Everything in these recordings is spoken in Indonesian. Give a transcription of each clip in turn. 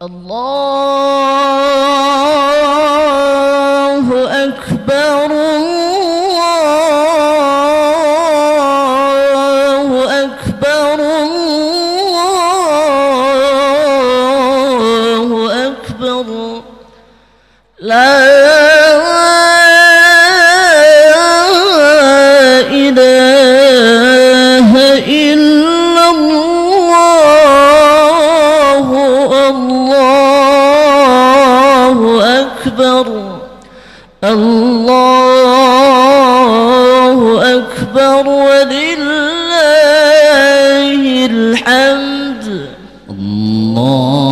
الله أكبر الله أكبر الله أكبر لا إله إلا الله الله أكبر الله أكبر ولله الحمد الله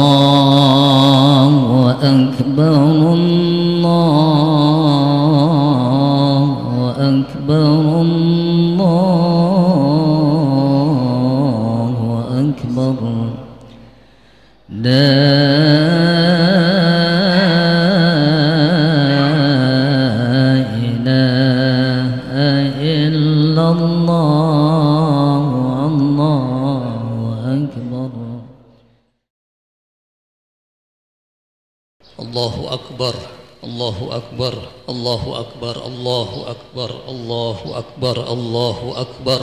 أكبر الله أكبر الله أكبر لا الله أكبر الله أكبر الله أكبر الله أكبر الله أكبر الله أكبر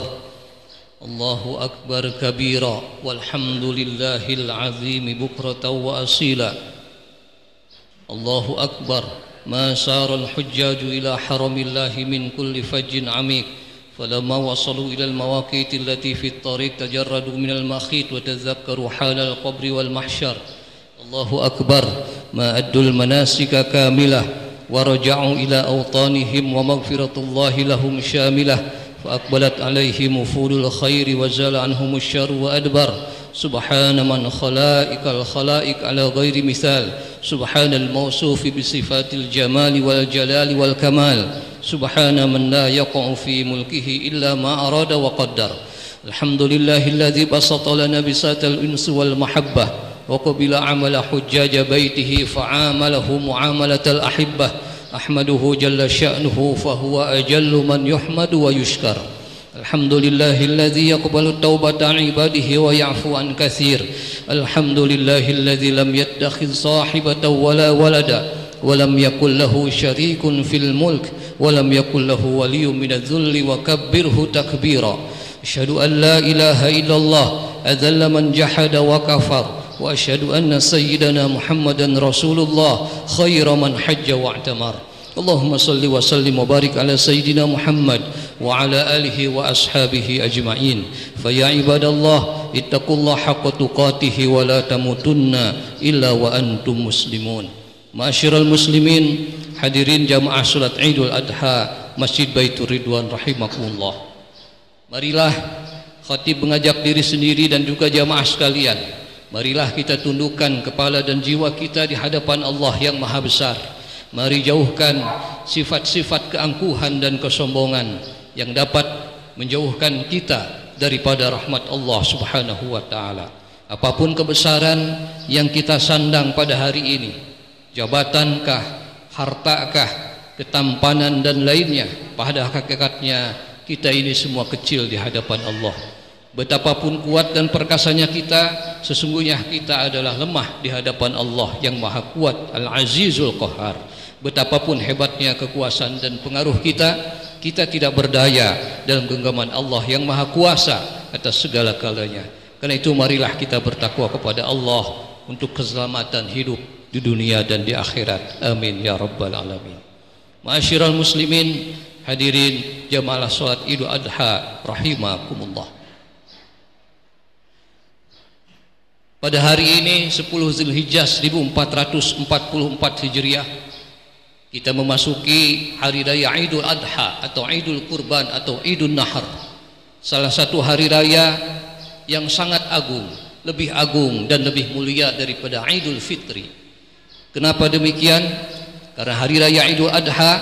الله أكبر كبيرا والحمد لله العظيم بكرة وأصيلا الله أكبر ما سار الحجاج إلى حرم الله من كل فج عميق فلما وصلوا إلى المواقيت التي في الطريق تجردوا من المخيط وتذكروا حال القبر والمحشر الله أكبر ما أدوا المناسك كاملة ورجعوا إلى أوطانهم ومغفرة الله لهم شاملة فأقبلت عليهم وفود الخير وزال عنهم الشر وأدبر سبحان من خلائق الخلائق على غير مثال سبحان الموصوف بصفات الجمال والجلال والكمال سبحان من لا يقع في ملكه إلا ما أراد وقدر الحمد لله الذي بسط لنا بساط الأنس والمحبة وقبل عمل حجاج بيته فعامله معاملة الأحبة أحمده جل شأنه فهو أجل من يحمد ويشكر الحمد لله الذي يقبل التوبة عن عباده ويعفو عن كثير الحمد لله الذي لم يتخذ صاحبة ولا ولدا ولم يكن له شريك في الملك ولم يكن له ولي من الذل وكبره تكبيرا أشهد أن لا إله إلا الله أذل من جحد وكفر وأشهد أن سيدنا محمدا رسول الله خير من حج واعتمر اللهم صل وسلم وبارك على سيدنا محمد وعلى آله وأصحابه أجمعين فيا عباد الله اتقوا الله حق تقاته ولا تموتن إلا وأنتم مسلمون Ma'asyiral muslimin, hadirin jamaah salat Idul Adha Masjid Baitur Ridwan rahimakumullah. Marilah khatib mengajak diri sendiri dan juga jamaah sekalian. Marilah kita tundukkan kepala dan jiwa kita di hadapan Allah yang Maha Besar. Mari jauhkan sifat-sifat keangkuhan dan kesombongan yang dapat menjauhkan kita daripada rahmat Allah Subhanahu wa taala. Apapun kebesaran yang kita sandang pada hari ini, jabatankah, hartakah, ketampanan dan lainnya, pada hakikatnya kita ini semua kecil di hadapan Allah. Betapapun kuat dan perkasanya kita, sesungguhnya kita adalah lemah di hadapan Allah yang Maha Kuat, Al-Azizul Qahhar. Betapapun hebatnya kekuasaan dan pengaruh kita, kita tidak berdaya dalam genggaman Allah yang Maha Kuasa atas segala galanya. Karena itu marilah kita bertakwa kepada Allah untuk keselamatan hidup di dunia dan di akhirat. Amin ya rabbal alamin. Ma'asyiral muslimin, hadirin jamaah salat Idul Adha rahimakumullah. Pada hari ini 10 Zulhijjah 1444 Hijriah, kita memasuki hari raya Idul Adha atau Idul Kurban atau Idul Nahar, salah satu hari raya yang sangat agung, lebih agung dan lebih mulia daripada Idul Fitri. Kenapa demikian? Karena hari raya Idul Adha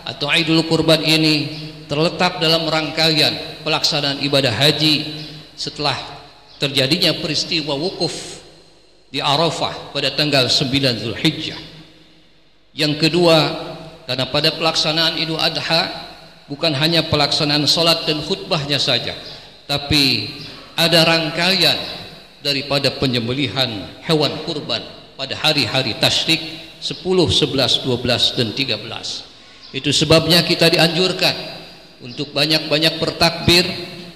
atau Idul Kurban ini terletak dalam rangkaian pelaksanaan ibadah haji setelah terjadinya peristiwa wukuf di Arafah pada tanggal 9 Zulhijjah. Yang kedua, karena pada pelaksanaan Idul Adha bukan hanya pelaksanaan salat dan khutbahnya saja, tapi ada rangkaian daripada penyembelihan hewan kurban pada hari-hari tasyrik 10, 11, 12 dan 13. Itu sebabnya kita dianjurkan untuk banyak-banyak bertakbir,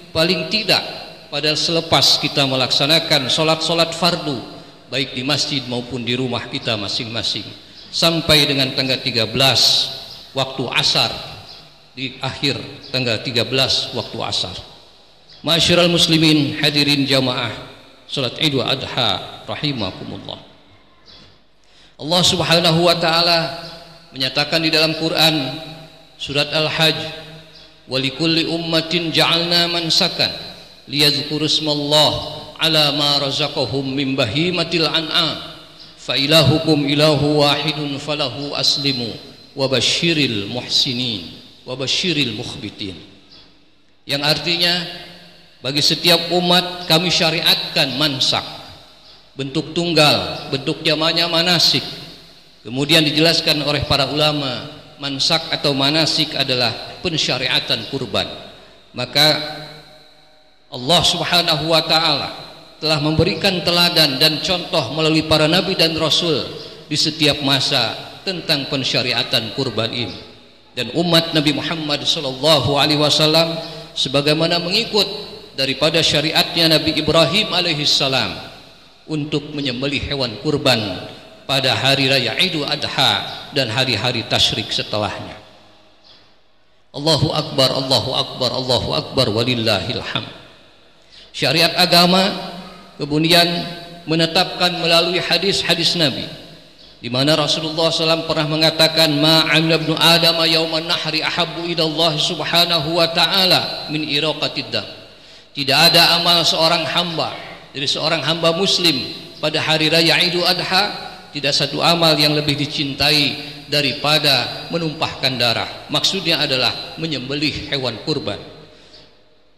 paling tidak pada selepas kita melaksanakan solat-solat fardu baik di masjid maupun di rumah kita masing-masing, sampai dengan tanggal 13 waktu asar, di akhir tanggal 13 waktu asar. Ma'asyiral muslimin, hadirin jamaah salat Idul Adha rahimakumullah. Allah Subhanahu wa taala menyatakan di dalam Quran surat Al-Hajj, wa likulli ummatin ja'alna mansakan liyadhkuru ismallah ala ma razaqahum min bahimatil an'am fa ilahukum ilahu wahidun falahu aslimu wa basyiril muhsinin wa basyiril mukhbitin. Yang artinya bagi setiap umat kami syariatkan mansak, bentuk tunggal, bentuk jamaknya manasik. Kemudian dijelaskan oleh para ulama, mansak atau manasik adalah pensyariatan kurban. Maka Allah Subhanahu wa taala telah memberikan teladan dan contoh melalui para nabi dan rasul di setiap masa tentang pensyariatan kurban ini. Dan umat Nabi Muhammad sallallahu alaihi wasallam sebagaimana mengikut daripada syariatnya Nabi Ibrahim alaihissalam untuk menyembelih hewan kurban pada hari raya Idul Adha dan hari-hari tasyrik setelahnya. Allahu akbar, Allahu akbar, Allahu akbar, walillahil hamd. Syariat agama kemudian menetapkan melalui hadis-hadis Nabi, di mana Rasulullah SAW pernah mengatakan, ma'amila ibnu Adam yauman nahri ahabbu ilallah subhanahu wa ta'ala min iraqatid dam. Tidak ada amal seorang hamba, dari seorang hamba muslim pada hari raya Idul Adha, tidak satu amal yang lebih dicintai daripada menumpahkan darah. Maksudnya adalah menyembelih hewan kurban.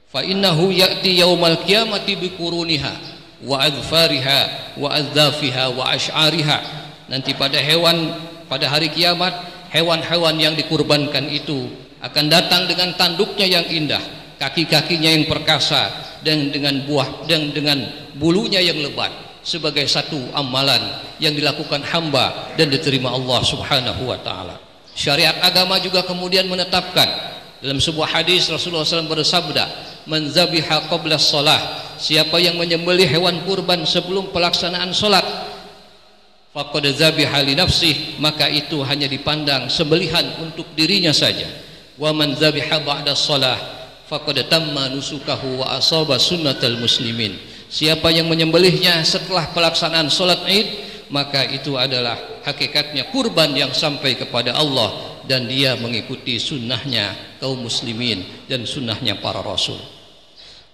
Fa innahu ya'ti yaumal qiyamati biquruniha wa adfariha wa adzafiha wa asy'ariha. Nanti pada hari kiamat, hewan-hewan yang dikurbankan itu akan datang dengan tanduknya yang indah, kaki-kakinya yang perkasa, dan dengan bulunya yang lebat, sebagai satu amalan yang dilakukan hamba dan diterima Allah Subhanahu wa taala. Syariat agama juga kemudian menetapkan dalam sebuah hadis Rasulullah SAW bersabda, man zabiha qabla shalah, siapa yang menyembelih hewan kurban sebelum pelaksanaan salat, faqad zabiha li nafsih, maka itu hanya dipandang sembelihan untuk dirinya saja. Wa man zabiha ba'da shalah faqad tamma nusukahu wa asaba sunnatal muslimin, siapa yang menyembelihnya setelah pelaksanaan salat Id, maka itu adalah hakikatnya kurban yang sampai kepada Allah, dan dia mengikuti sunnahnya kaum muslimin dan sunnahnya para rasul.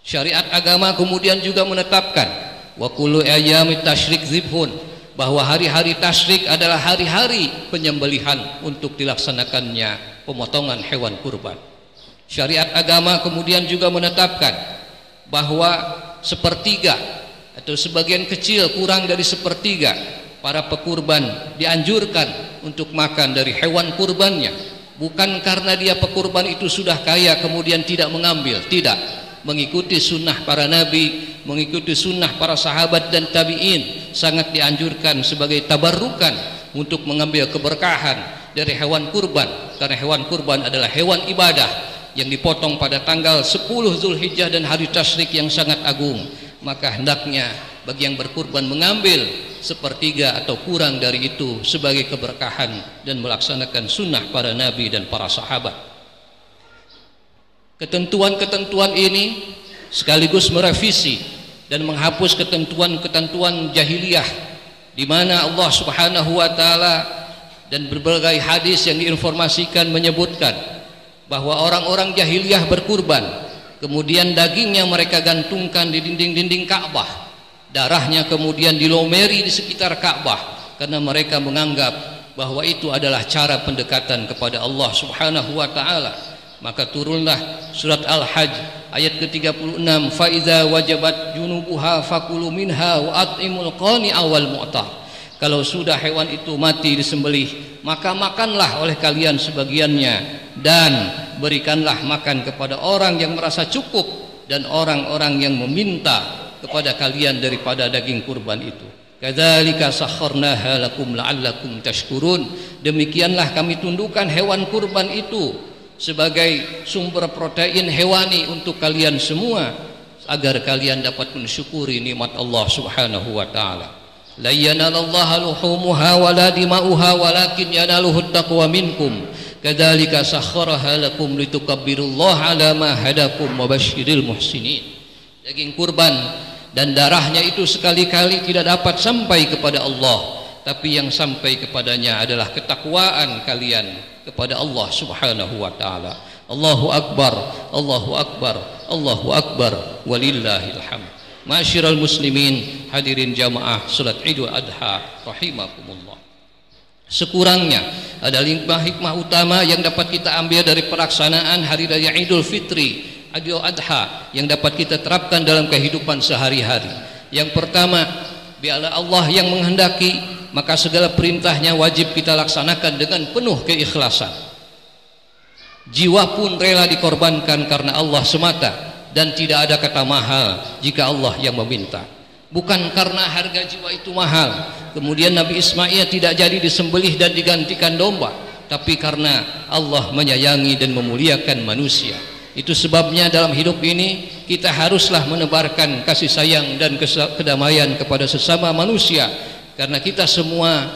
Syariat agama kemudian juga menetapkan wa kullu ayyamit tasyrik zibhun, bahwa hari-hari tasyrik adalah hari-hari penyembelihan untuk dilaksanakannya pemotongan hewan kurban. Syariat agama kemudian juga menetapkan bahwa sepertiga atau sebagian kecil kurang dari sepertiga para pekurban dianjurkan untuk makan dari hewan kurbannya, bukan karena dia pekurban itu sudah kaya kemudian tidak mengambil, tidak, mengikuti sunnah para nabi, mengikuti sunnah para sahabat dan tabi'in, sangat dianjurkan sebagai tabarrukan untuk mengambil keberkahan dari hewan kurban, karena hewan kurban adalah hewan ibadah yang dipotong pada tanggal 10 Zulhijjah dan hari tasyrik yang sangat agung. Maka hendaknya bagi yang berkurban mengambil sepertiga atau kurang dari itu sebagai keberkahan dan melaksanakan sunnah para nabi dan para sahabat. Ketentuan-ketentuan ini sekaligus merevisi dan menghapus ketentuan-ketentuan jahiliyah, di mana Allah Subhanahu wa taala dan berbagai hadis yang diinformasikan menyebutkan bahwa orang-orang jahiliyah berkurban, kemudian dagingnya mereka gantungkan di dinding-dinding Ka'bah, darahnya kemudian dilomeri di sekitar Ka'bah, karena mereka menganggap bahwa itu adalah cara pendekatan kepada Allah Subhanahu wa taala. Maka turunlah surat Al-Hajj ayat ke-36, fa iza wajabat junubuha fakulu minha wa at'imul qani'a wal mu'tar. Kalau sudah hewan itu mati disembelih, maka makanlah oleh kalian sebagiannya, dan berikanlah makan kepada orang yang merasa cukup dan orang-orang yang meminta kepada kalian daripada daging kurban itu. Kadzalika sakharnaha lakum la'allakum tashkurun. Demikianlah kami tundukkan hewan kurban itu sebagai sumber protein hewani untuk kalian semua, agar kalian dapat mensyukuri nikmat Allah Subhanahu wa taala. La yanalallaha luhumuha wala dima'uha walakin yanaluhu taqwa minkum. Kadzalika sakhkharaha lakum litukabbirullaha ala ma hadakum wa basyiril muhsinin. Daging kurban dan darahnya itu sekali-kali tidak dapat sampai kepada Allah, tapi yang sampai kepadanya adalah ketakwaan kalian kepada Allah Subhanahu wa taala. Allahu akbar, Allahu akbar, Allahu akbar, walillahil hamd. Ma'asyiral muslimin, hadirin jamaah salat Idul Adha rahimakumullah. Sekurangnya ada 5 hikmah utama yang dapat kita ambil dari pelaksanaan hari raya Idul Fitri, Idul Adha, yang dapat kita terapkan dalam kehidupan sehari-hari. Yang pertama, biarlah Allah yang menghendaki, maka segala perintahnya wajib kita laksanakan dengan penuh keikhlasan. Jiwa pun rela dikorbankan karena Allah semata, dan tidak ada kata mahal jika Allah yang meminta. Bukan karena harga jiwa itu mahal kemudian Nabi Ismail tidak jadi disembelih dan digantikan domba, tapi karena Allah menyayangi dan memuliakan manusia. Itu sebabnya dalam hidup ini kita haruslah menebarkan kasih sayang dan kedamaian kepada sesama manusia, karena kita semua,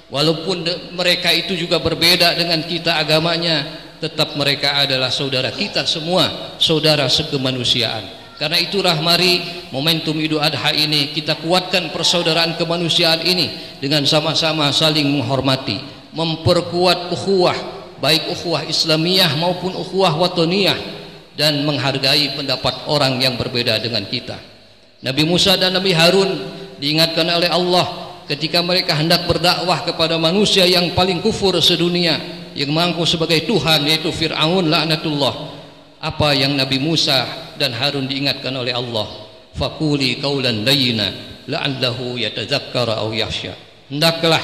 walaupun mereka itu juga berbeda dengan kita agamanya, tetap mereka adalah saudara kita semua, saudara sekemanusiaan. Karena itulah mari momentum Idul Adha ini kita kuatkan persaudaraan kemanusiaan ini dengan sama-sama saling menghormati, memperkuat ukhuwah, baik ukhuwah Islamiyah maupun ukhuwah watoniyah, dan menghargai pendapat orang yang berbeda dengan kita. Nabi Musa dan Nabi Harun diingatkan oleh Allah ketika mereka hendak berdakwah kepada manusia yang paling kufur sedunia, yang mengaku sebagai Tuhan, yaitu Fir'aun laknatullah. Apa yang Nabi Musa dan Harun diingatkan oleh Allah? Faquli qaulan layyina la'allahu yatadzakkara aw yakhsha. Hendaklah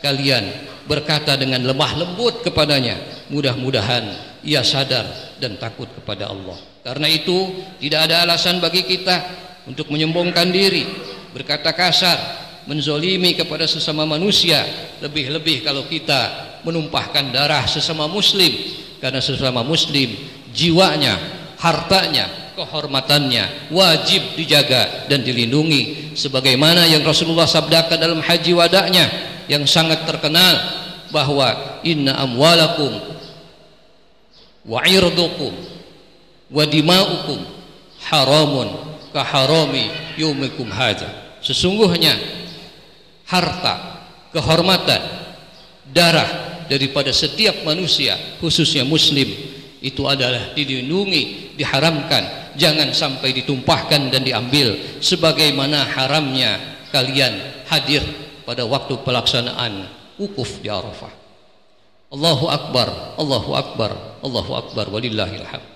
kalian berkata dengan lemah lembut kepadanya, mudah-mudahan ia sadar dan takut kepada Allah. Karena itu tidak ada alasan bagi kita untuk menyombongkan diri, berkata kasar, menzolimi kepada sesama manusia, lebih-lebih kalau kita menumpahkan darah sesama muslim. Karena sesama muslim jiwanya, hartanya, kehormatannya wajib dijaga dan dilindungi, sebagaimana yang Rasulullah sabdakan dalam haji wada'nya yang sangat terkenal, bahwa inna amwalakum wa irdukum wa dima'ukum haramun ka harami yumikum hadza. Sesungguhnya harta, kehormatan, darah daripada setiap manusia, khususnya muslim, itu adalah dilindungi, diharamkan, jangan sampai ditumpahkan dan diambil, sebagaimana haramnya kalian hadir pada waktu pelaksanaan wukuf di Arafah. Allahu akbar, Allahu akbar, Allahu akbar, walillahil hamd.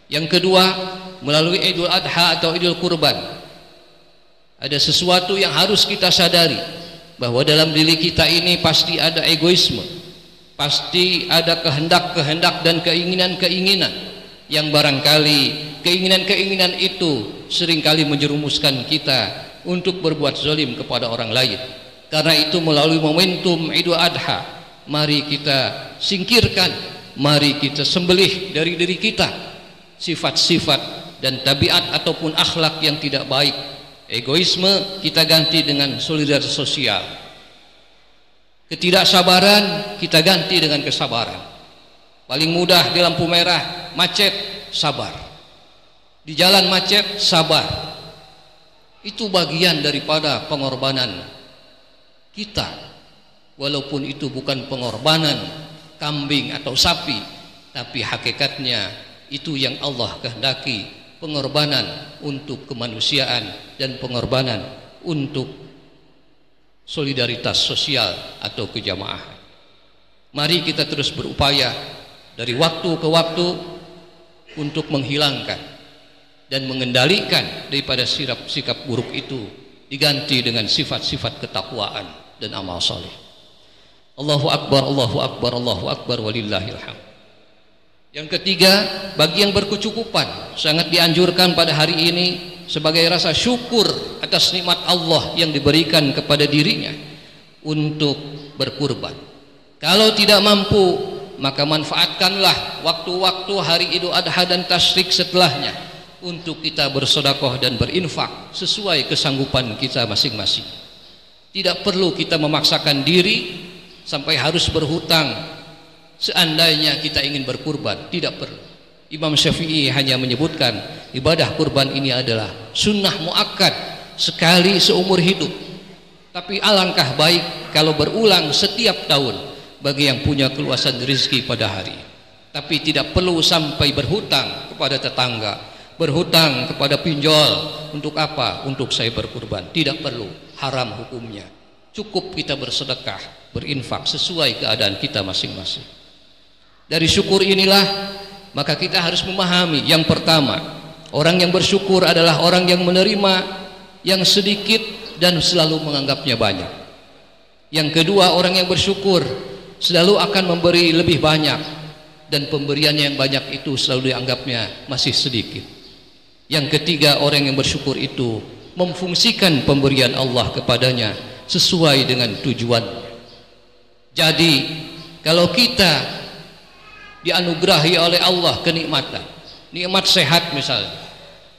Yang kedua, melalui Idul Adha atau Idul Kurban, ada sesuatu yang harus kita sadari, bahwa dalam diri kita ini pasti ada egoisme, pasti ada kehendak-kehendak dan keinginan-keinginan yang barangkali keinginan-keinginan itu seringkali menjerumuskan kita untuk berbuat zalim kepada orang lain. Karena itu melalui momentum Idul Adha, mari kita singkirkan, mari kita sembelih dari diri kita sifat-sifat dan tabiat ataupun akhlak yang tidak baik. Egoisme kita ganti dengan solidaritas sosial, ketidaksabaran kita ganti dengan kesabaran. Paling mudah di lampu merah macet, sabar. Di jalan macet, sabar. Itu bagian daripada pengorbanan kita, walaupun itu bukan pengorbanan kambing atau sapi, tapi hakikatnya itu yang Allah kehendaki, pengorbanan untuk kemanusiaan dan pengorbanan untuk solidaritas sosial atau kejamaah. Mari kita terus berupaya dari waktu ke waktu untuk menghilangkan dan mengendalikan daripada sikap buruk itu, diganti dengan sifat-sifat ketakwaan dan amal saleh. Allahu akbar, Allahu akbar, Allahu akbar, walillahil hamd. Yang ketiga, bagi yang berkecukupan, sangat dianjurkan pada hari ini sebagai rasa syukur atas nikmat Allah yang diberikan kepada dirinya untuk berkurban. Kalau tidak mampu, maka manfaatkanlah waktu-waktu hari Idul Adha dan Tasyrik setelahnya untuk kita bersedekah dan berinfak sesuai kesanggupan kita masing-masing. Tidak perlu kita memaksakan diri sampai harus berhutang seandainya kita ingin berkurban, tidak perlu. Imam Syafi'i hanya menyebutkan ibadah kurban ini adalah sunnah muakkad sekali seumur hidup, tapi alangkah baik kalau berulang setiap tahun bagi yang punya keluasan rezeki pada hari. Tapi tidak perlu sampai berhutang kepada tetangga, berhutang kepada pinjol. Untuk apa? Untuk saya berkurban. Tidak perlu, haram hukumnya. Cukup kita bersedekah, berinfak sesuai keadaan kita masing-masing. Dari syukur inilah maka kita harus memahami, yang pertama, orang yang bersyukur adalah orang yang menerima yang sedikit dan selalu menganggapnya banyak. Yang kedua, orang yang bersyukur selalu akan memberi lebih banyak, dan pemberiannya yang banyak itu selalu dianggapnya masih sedikit. Yang ketiga, orang yang bersyukur itu memfungsikan pemberian Allah kepadanya sesuai dengan tujuannya. Jadi kalau kita dianugerahi oleh Allah kenikmatan, nikmat sehat misalnya,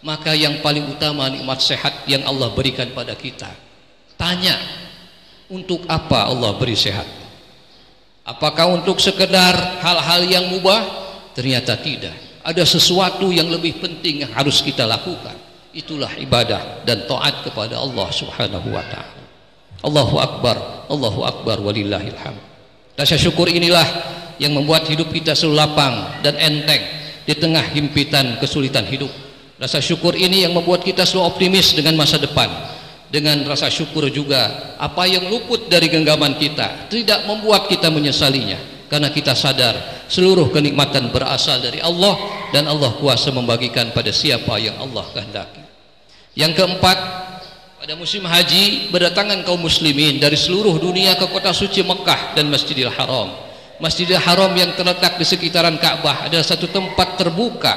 maka yang paling utama nikmat sehat yang Allah berikan pada kita. Tanya, untuk apa Allah beri sehat? Apakah untuk sekedar hal-hal yang mubah? Ternyata tidak. Ada sesuatu yang lebih penting yang harus kita lakukan. Itulah ibadah dan taat kepada Allah Subhanahu wa taala. Allahu akbar walillahil hamd. Rasa syukur inilah yang membuat hidup kita selalu lapang dan enteng di tengah himpitan kesulitan hidup. Rasa syukur ini yang membuat kita selalu optimis dengan masa depan. Dengan rasa syukur juga apa yang luput dari genggaman kita tidak membuat kita menyesalinya, karena kita sadar seluruh kenikmatan berasal dari Allah dan Allah kuasa membagikan pada siapa yang Allah kehendaki. Yang keempat, pada musim haji berdatangan kaum muslimin dari seluruh dunia ke kota suci Mekah dan Masjidil Haram. Masjidil Haram yang terletak di sekitaran Ka'bah adalah satu tempat terbuka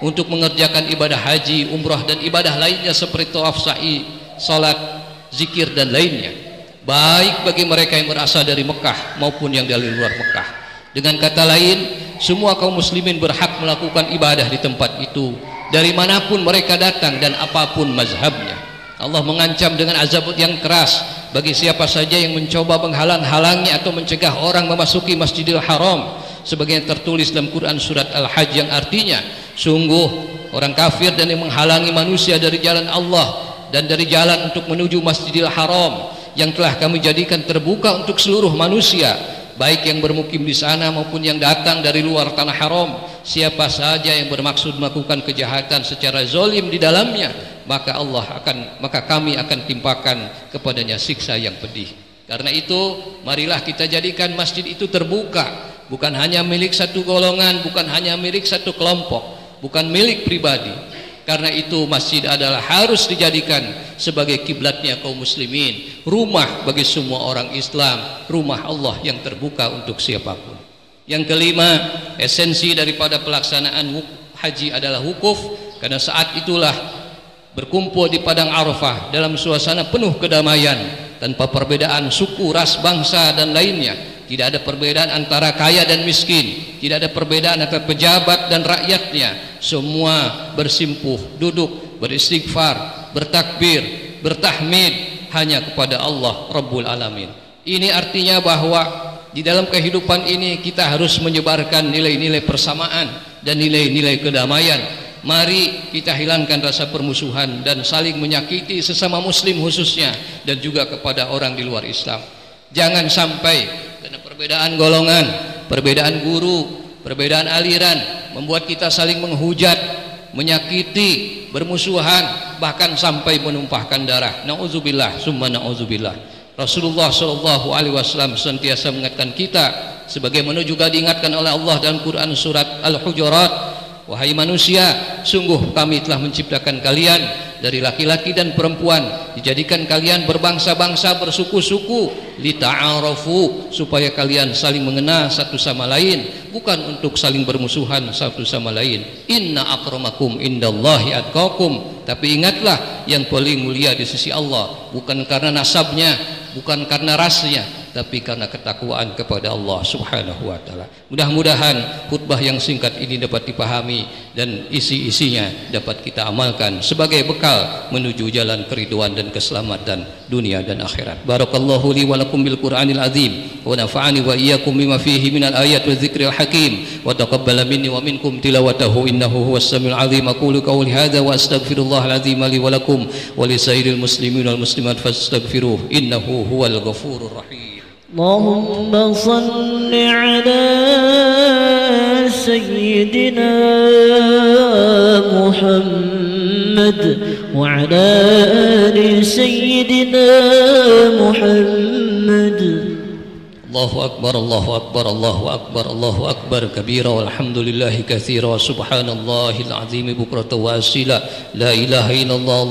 untuk mengerjakan ibadah haji, umrah dan ibadah lainnya seperti tawaf sa'i, salat, zikir dan lainnya, baik bagi mereka yang berasal dari Mekah maupun yang dari luar Mekah. Dengan kata lain, semua kaum muslimin berhak melakukan ibadah di tempat itu dari manapun mereka datang dan apapun mazhabnya. Allah mengancam dengan azab yang keras bagi siapa saja yang mencoba menghalang-halangi atau mencegah orang memasuki Masjidil Haram, sebagaimana tertulis dalam Quran surat Al-Hajj, yang artinya sungguh orang kafir dan yang menghalangi manusia dari jalan Allah dan dari jalan untuk menuju Masjidil Haram yang telah kami jadikan terbuka untuk seluruh manusia, baik yang bermukim di sana maupun yang datang dari luar tanah haram. Siapa saja yang bermaksud melakukan kejahatan secara zalim di dalamnya, maka kami akan timpakan kepadanya siksa yang pedih. Karena itu marilah kita jadikan masjid itu terbuka, bukan hanya milik satu golongan, bukan hanya milik satu kelompok, bukan milik pribadi. Karena itu masjid adalah harus dijadikan sebagai kiblatnya kaum muslimin, rumah bagi semua orang Islam, rumah Allah yang terbuka untuk siapapun. Yang kelima, esensi daripada pelaksanaan haji adalah wukuf, karena saat itulah berkumpul di padang Arafah dalam suasana penuh kedamaian, tanpa perbedaan suku, ras, bangsa dan lainnya. Tidak ada perbedaan antara kaya dan miskin, tidak ada perbedaan antara pejabat dan rakyatnya. Semua bersimpuh, duduk, beristighfar, bertakbir, bertahmid hanya kepada Allah Rabbul Alamin. Ini artinya bahwa di dalam kehidupan ini kita harus menyebarkan nilai-nilai persamaan dan nilai-nilai kedamaian. Mari kita hilangkan rasa permusuhan dan saling menyakiti sesama muslim khususnya, dan juga kepada orang di luar Islam. Jangan sampai karena perbedaan golongan, perbedaan guru, perbedaan aliran membuat kita saling menghujat, menyakiti, bermusuhan, bahkan sampai menumpahkan darah. Nauzubillah summa nauzubillah. Rasulullah SAW senantiasa mengingatkan kita, sebagaimana juga diingatkan oleh Allah dalam Quran surat Al-Hujurat, wahai manusia, sungguh kami telah menciptakan kalian dari laki-laki dan perempuan. Dijadikan kalian berbangsa-bangsa, bersuku-suku, lita'arafu, supaya kalian saling mengenal satu sama lain, bukan untuk saling bermusuhan satu sama lain. Inna akramakum indallahi atqakum, tapi ingatlah yang paling mulia di sisi Allah bukan karena nasabnya, bukan karena rasnya, tapi karena ketakwaan kepada Allah Subhanahu wa taala. Mudah-mudahan khutbah yang singkat ini dapat dipahami dan isi-isinya dapat kita amalkan sebagai bekal menuju jalan keriduan dan keselamatan dunia dan akhirat. Barakallahu li wa lakum bil Qur'anil azim wa nafa'ani wa iyyakum bima fihi minal ayat wa dzikril hakim wa taqabbala minni wa minkum tilawatahu innahu huwas samiul azim. Aqulu qawli hadza wa astaghfirullahal azim li wa lakum wa lisairil muslimin wal muslimat fastaghfiruh innahu huwal ghafurur rahim. اللهم صل على سيدنا محمد وعلى آل سيدنا محمد. الله أكبر الله أكبر الله أكبر الله أكبر كبيرا والحمد لله كثيرا وسبحان الله العظيم بكرة وأصيلا لا إله إلا الله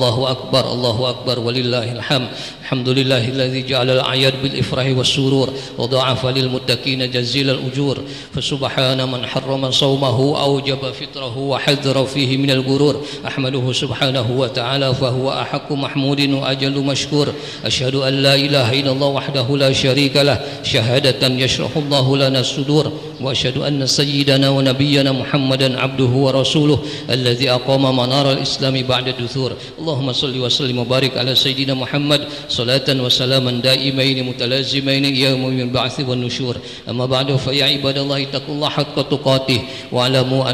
الله أكبر ولله الحمد. الحمد لله الذي جعل الأعياد بالإفراح والسرور وضاعف للمتقين جزيل الأجور. فسبحان من حرم صومه أوجب فطره وحذر فيه من الغرور. أحمده سبحانه وتعالى فهو أحق محمود وأجل مشكور. أشهد أن لا إله إلا الله وحده لا شريك له شهادة يشرح الله لنا الصدور. وأشهد أن سيدنا ونبينا محمدا عبده ورسوله الذي أقام منار الإسلام بعد الدثور. اللهم صل وسلم وبارك على سيدنا محمد صلاة وسلاما دائمين متلازمين يوم البعث والنشور. أما بعد فيا عباد الله اتقوا الله حق تقاته واعلموا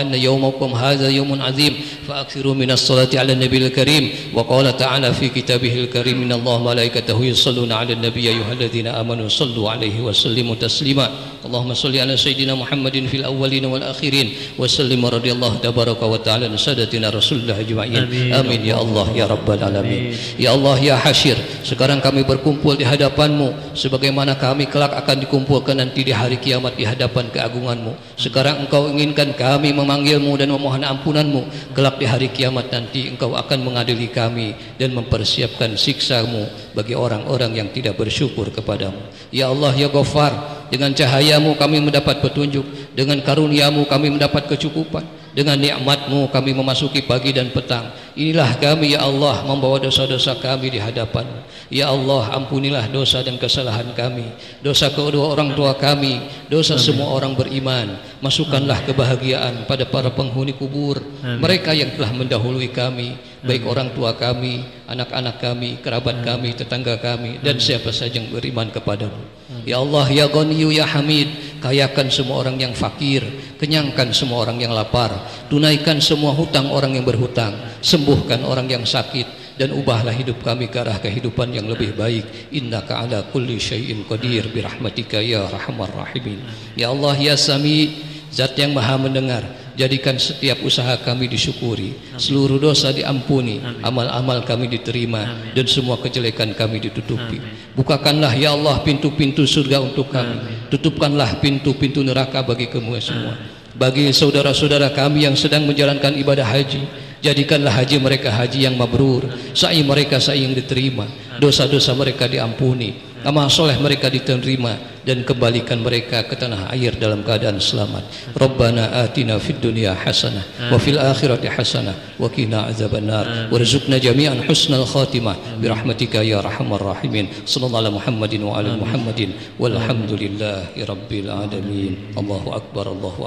أن يومكم هذا يوم عظيم فأكثروا من الصلاة على النبي الكريم. وقال تعالى في كتابه الكريم إن الله ملائكته يصلون على النبي أيها الذين آمنوا صلوا عليه وسلموا تسليما. اللهم صل على سيدنا محمد في الأولين والآخرين وسلم رضي الله تبارك وتعالى عن سادتنا رسول الله أجمعين. آمين يا الله يا رب العالمين. يا الله يا حشر, sekarang kami berkumpul di hadapan-Mu sebagaimana kami kelak akan dikumpulkan nanti di hari kiamat di hadapan keagungan-Mu. Sekarang Engkau inginkan kami memanggil-Mu dan memohon ampunan-Mu. Kelak di hari kiamat nanti Engkau akan mengadili kami dan mempersiapkan siksa-Mu bagi orang-orang yang tidak bersyukur kepadamu. Ya Allah ya Ghaffar, dengan cahaya-Mu kami mendapat petunjuk, dengan karunia-Mu kami mendapat kecukupan, dengan nikmat-Mu kami memasuki pagi dan petang. Inilah kami ya Allah membawa dosa-dosa kami di hadapan-Mu. Ya Allah, ampunilah dosa dan kesalahan kami, dosa kedua orang tua kami, dosa semua orang beriman. Masukkanlah kebahagiaan pada para penghuni kubur, mereka yang telah mendahului kami, baik orang tua kami, anak-anak kami, kerabat kami, tetangga kami, dan siapa saja yang beriman kepadamu. Ya Allah ya Ghaniyu ya Hamid, kayakan semua orang yang fakir, kenyangkan semua orang yang lapar, tunaikan semua hutang orang yang berhutang, sembuhkan orang yang sakit, dan ubahlah hidup kami ke arah kehidupan yang lebih baik. Innaka ala kulli syai'in qadir birahmatika ya arhamar rahimin. Ya Allah ya Sami, Zat yang maha mendengar, jadikan setiap usaha kami disyukuri, seluruh dosa diampuni, amal-amal kami diterima, dan semua kejelekan kami ditutupi. Bukakanlah ya Allah pintu-pintu surga untuk kami, tutupkanlah pintu-pintu neraka bagi kami semua. Bagi saudara-saudara kami yang sedang menjalankan ibadah haji, jadikanlah haji mereka haji yang mabrur, sa'i mereka sa'i yang diterima, dosa-dosa mereka diampuni, amal soleh mereka diterima, dan kembalikan mereka ke tanah air dalam keadaan selamat. Rabbana atina fid dunya hasanah wa fil akhirati hasanah wa qina azabannar warzuqna jami'an husnal khatimah birahmatika ya arhamar rahimin. Sallallahu ala Muhammadin wa ala Muhammadin walhamdulillahi rabbil alamin. Allahu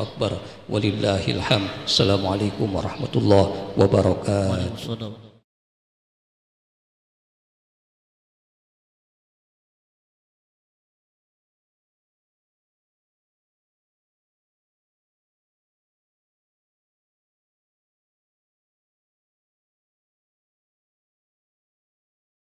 akbar walillahil hamd. Assalamualaikum warahmatullahi wabarakatuh.